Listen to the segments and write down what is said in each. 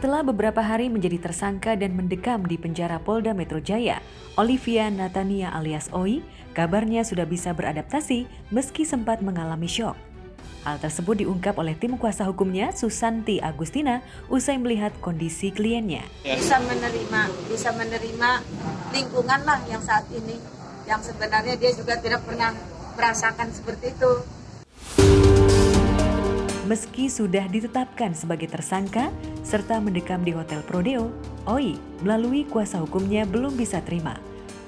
Setelah beberapa hari menjadi tersangka dan mendekam di penjara Polda Metro Jaya, Olivia Natania alias Oi kabarnya sudah bisa beradaptasi meski sempat mengalami syok. Hal tersebut diungkap oleh tim kuasa hukumnya Susanti Agustina usai melihat kondisi kliennya. Bisa menerima lingkungan lah yang saat ini, yang sebenarnya dia juga tidak pernah merasakan seperti itu. Meski sudah ditetapkan sebagai tersangka serta mendekam di Hotel Prodeo, Oi melalui kuasa hukumnya belum bisa terima.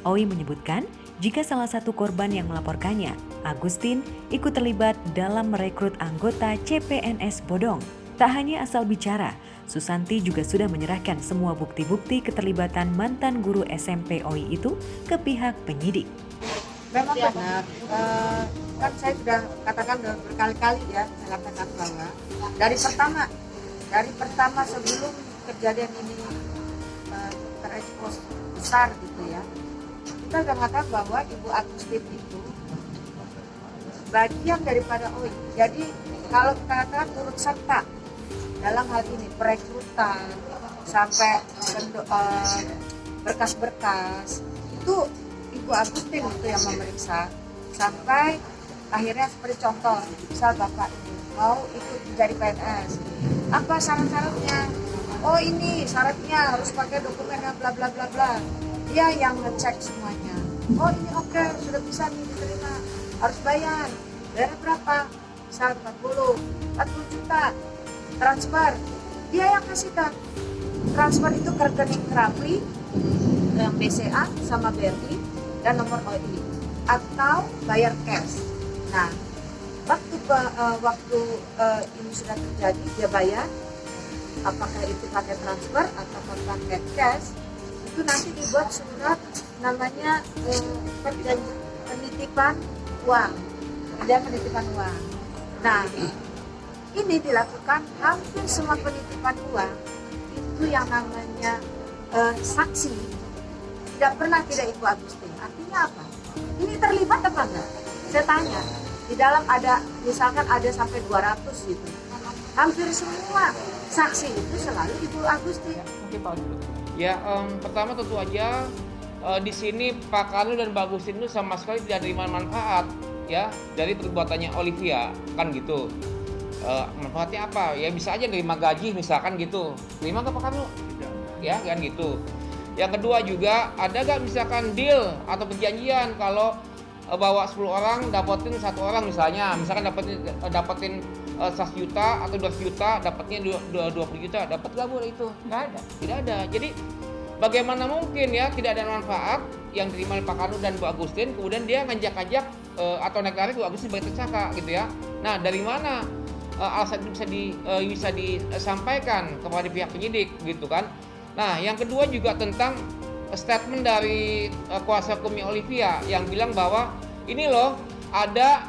Oi menyebutkan jika salah satu korban yang melaporkannya, Agustin, ikut terlibat dalam merekrut anggota CPNS bodong. Tak hanya asal bicara, Susanti juga sudah menyerahkan semua bukti-bukti keterlibatan mantan guru SMP Oi itu ke pihak penyidik. Memang benar, kan saya sudah katakan berkali-kali ya, saya katakan bahwa dari pertama sebelum kejadian ini terekspos besar gitu ya, kita sudah mengatakan bahwa Ibu Agustin itu bagian daripada OI. Jadi kalau kita katakan turut serta dalam hal ini perekrutan sampai berkas-berkas itu Ibu Agustin itu yang memeriksa sampai akhirnya seperti contoh, misal Bapak ini mau ikut menjadi PNS, apa syarat-syaratnya? Oh ini syaratnya harus pakai dokumennya bla bla bla bla. Dia yang ngecek semuanya. Oh ini oke, sudah bisa nih diterima, harus bayar. Bayar berapa? Misal 40 juta transfer. Dia yang kasihkan. Transfer itu ke rekening Rapli, BCA sama BRI dan nomor OI atau bayar cash. Nah, waktu ini sudah terjadi dia bayar, apakah itu pakai transfer atau pakai cash, itu nanti dibuat surat namanya penitipan uang, ada penitipan uang. Nah, ini dilakukan hampir semua penitipan uang itu yang namanya saksi tidak pernah tidak Ibu Agustin. Artinya apa? Ini terlibat apa enggak? Saya tanya, di dalam ada misalkan ada sampai 200 gitu. Hampir semua saksi itu selalu Ibu Agustin. Ya, pertama tentu aja di sini Pak Kanu dan Mbak Agustin itu sama sekali tidak terima manfaat ya dari perbuatannya Olivia, kan gitu. Manfaatnya apa? Ya bisa aja nerima gaji misalkan gitu. Terima nggak Pak Kanu? Ya, kan gitu. Yang kedua juga, ada gak misalkan deal atau perjanjian kalau bawa 10 orang dapetin 1 orang misalkan dapetin 100 juta atau 200 juta dapatnya 20 juta, dapat gak boleh itu? Nggak ada, tidak ada. Jadi bagaimana mungkin ya tidak ada manfaat yang diterima oleh Pak Kanu dan Bu Agustin, kemudian dia ngajak-ngajak atau naik-narik Bu Agustin sebagai tersangka gitu ya. Nah dari mana alasan itu bisa disampaikan kepada pihak penyidik gitu kan? Nah, yang kedua juga tentang statement dari kuasa hukumnya Olivia yang bilang bahwa ini loh ada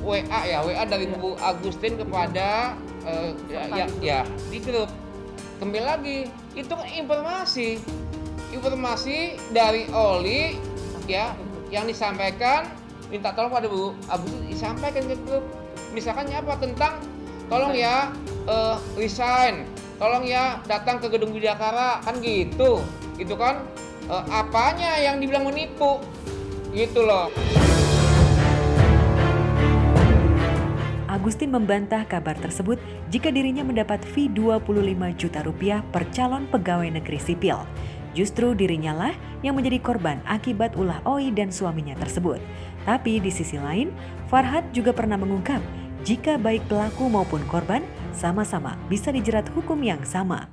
WA dari Bu Agustin kepada ya di grup. Kembali lagi, itu kan informasi dari Oli ya yang disampaikan, minta tolong pada Bu Agustin disampaikan ke grup. Misalkan apa tentang tolong ya resign, tolong ya datang ke gedung Bidakara, kan gitu kan? Apanya yang dibilang menipu, gitu loh. Agustin membantah kabar tersebut jika dirinya mendapat fee 25 juta rupiah per calon pegawai negeri sipil. Justru dirinya lah yang menjadi korban akibat ulah Oi dan suaminya tersebut. Tapi di sisi lain, Farhad juga pernah mengungkap jika baik pelaku maupun korban sama-sama bisa dijerat hukum yang sama.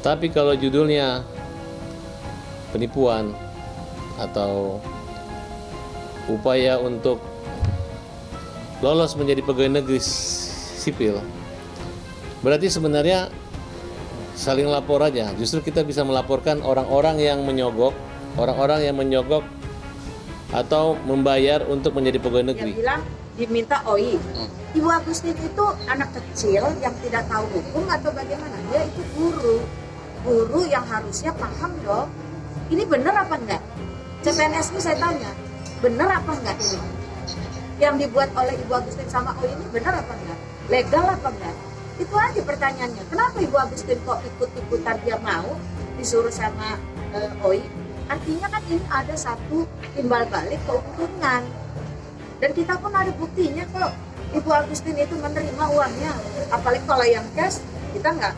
Tapi kalau judulnya penipuan atau upaya untuk lolos menjadi pegawai negeri sipil, berarti sebenarnya saling lapor aja. Justru kita bisa melaporkan orang-orang yang menyogok atau membayar untuk menjadi pegawai negeri. Yang bilang diminta OI. Ibu Agustin itu anak kecil yang tidak tahu hukum atau bagaimana? Dia itu guru yang harusnya paham dong. Ini benar apa enggak? CPNS ini saya tanya, benar apa enggak ini? Yang dibuat oleh Ibu Agustin sama OI ini benar apa enggak? Legal apa enggak? Itu aja pertanyaannya. Kenapa Ibu Agustin kok ikut-ikutan dia mau disuruh sama OI? Artinya kan ini ada satu timbal balik keuntungan. Dan kita pun ada buktinya kok Ibu Agustin itu menerima uangnya. Apalagi kalau yang cash, kita nggak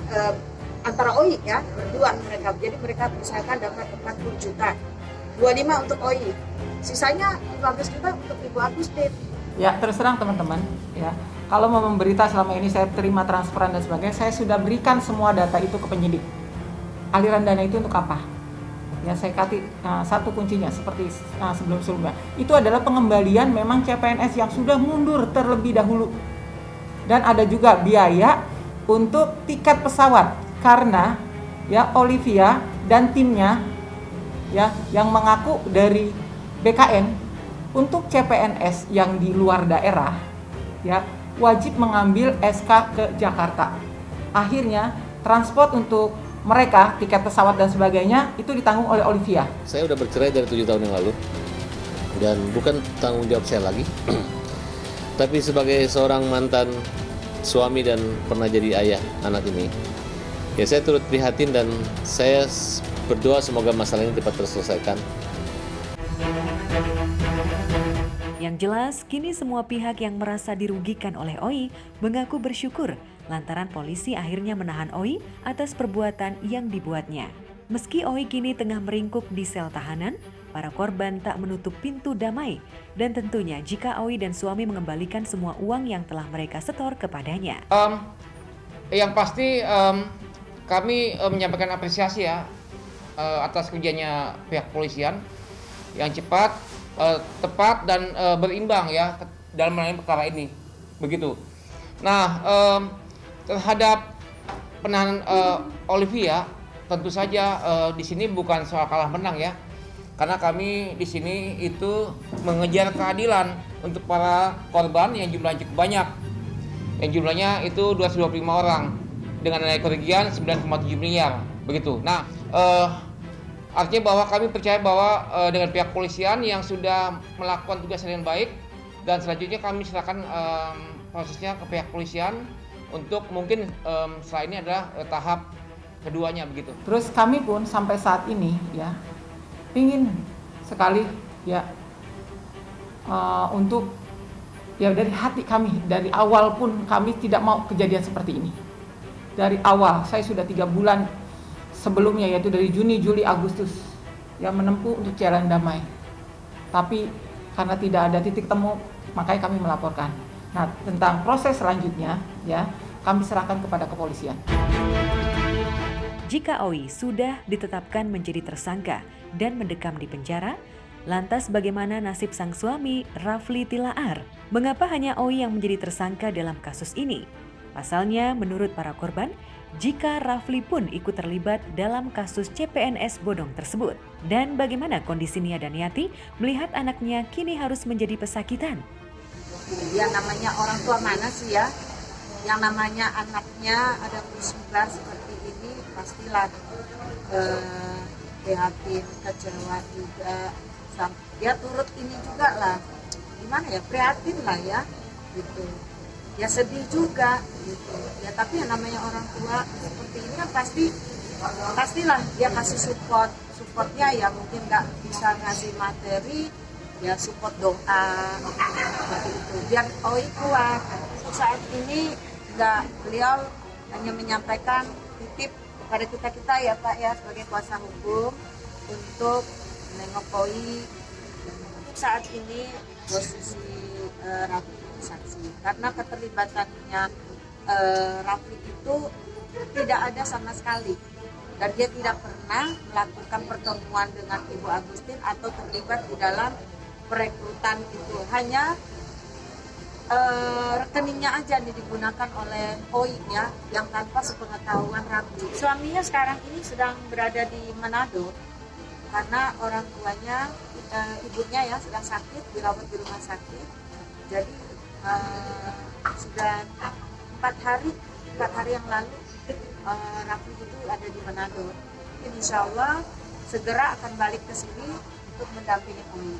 antara OI ya, berdua mereka. Jadi mereka misalkan dapat 40 juta. 25 untuk OI. Sisanya 15 juta untuk Ibu Agustin. Ya, terus terang teman-teman, ya. Kalau mau memberita selama ini saya terima transferan dan sebagainya, saya sudah berikan semua data itu ke penyidik. Aliran dana itu untuk apa? Ya, saya kasih satu kuncinya seperti sebelum-sebelumnya. Itu adalah pengembalian memang CPNS yang sudah mundur terlebih dahulu. Dan ada juga biaya untuk tiket pesawat karena ya Olivia dan timnya ya yang mengaku dari BKN untuk CPNS yang di luar daerah ya wajib mengambil SK ke Jakarta. Akhirnya transport untuk mereka, tiket pesawat dan sebagainya itu ditanggung oleh Olivia. Saya udah bercerai dari 7 tahun yang lalu dan bukan tanggung jawab saya lagi. Tapi sebagai seorang mantan suami dan pernah jadi ayah anak ini, ya saya turut prihatin dan saya berdoa semoga masalah ini cepat terselesaikan. Yang jelas, kini semua pihak yang merasa dirugikan oleh OI mengaku bersyukur lantaran polisi akhirnya menahan OI atas perbuatan yang dibuatnya. Meski OI kini tengah meringkuk di sel tahanan, para korban tak menutup pintu damai. Dan tentunya jika OI dan suami mengembalikan semua uang yang telah mereka setor kepadanya. Yang pasti kami menyampaikan apresiasi ya atas kerjanya pihak polisian yang cepat, tepat dan berimbang ya dalam menangani perkara ini. Begitu. Nah, terhadap penahanan Olivia, tentu saja di sini bukan soal kalah menang ya, karena kami di sini itu mengejar keadilan untuk para korban yang jumlahnya cukup banyak, yang jumlahnya itu 225 orang dengan nilai kerugian 9,7 miliar, begitu. Nah, artinya bahwa kami percaya bahwa dengan pihak polisian yang sudah melakukan tugas dengan baik, dan selanjutnya kami serahkan prosesnya ke pihak polisian untuk mungkin setelah ini adalah tahap keduanya begitu. Terus kami pun sampai saat ini ya ingin sekali ya untuk ya dari hati kami, dari awal pun kami tidak mau kejadian seperti ini. Dari awal saya sudah 3 bulan sebelumnya, yaitu dari Juni, Juli, Agustus yang menempuh untuk jalan damai. Tapi karena tidak ada titik temu, makanya kami melaporkan. Nah, tentang proses selanjutnya ya kami serahkan kepada kepolisian. Jika OI sudah ditetapkan menjadi tersangka dan mendekam di penjara, lantas bagaimana nasib sang suami Rafli Tilaar? Mengapa hanya OI yang menjadi tersangka dalam kasus ini? Pasalnya, menurut para korban, jika Rafli pun ikut terlibat dalam kasus CPNS bodong tersebut. Dan bagaimana kondisi Nia dan Yati melihat anaknya kini harus menjadi pesakitan? Ya namanya orang tua mana sih ya, yang namanya anaknya ada musibah seperti ini pastilah prihatin, kecewa juga. Dia turut ini juga lah, gimana ya, prihatin lah ya gitu. Ya sedih juga gitu. Ya tapi yang namanya orang tua seperti ini kan pastilah dia kasih supportnya ya, mungkin nggak bisa ngasih materi, ya support doa seperti itu biar OI kuat. Saat ini beliau hanya menyampaikan titip kepada kita ya Pak ya sebagai kuasa hukum untuk menengok OI. Untuk saat ini posisi Rafli saksi karena keterlibatannya Rafli itu tidak ada sama sekali, dan dia tidak pernah melakukan pertemuan dengan Ibu Agustin atau terlibat di dalam perekrutan itu. Hanya rekeningnya aja digunakan oleh OI ya, yang tanpa sepengetahuan Rafli. Suaminya sekarang ini sedang berada di Manado karena orang tuanya, ibunya ya sedang sakit, dirawat di rumah sakit. Jadi sudah 4 hari yang lalu Rafli itu ada di Manado. Jadi insya Allah segera akan balik ke sini untuk mendampingi OI.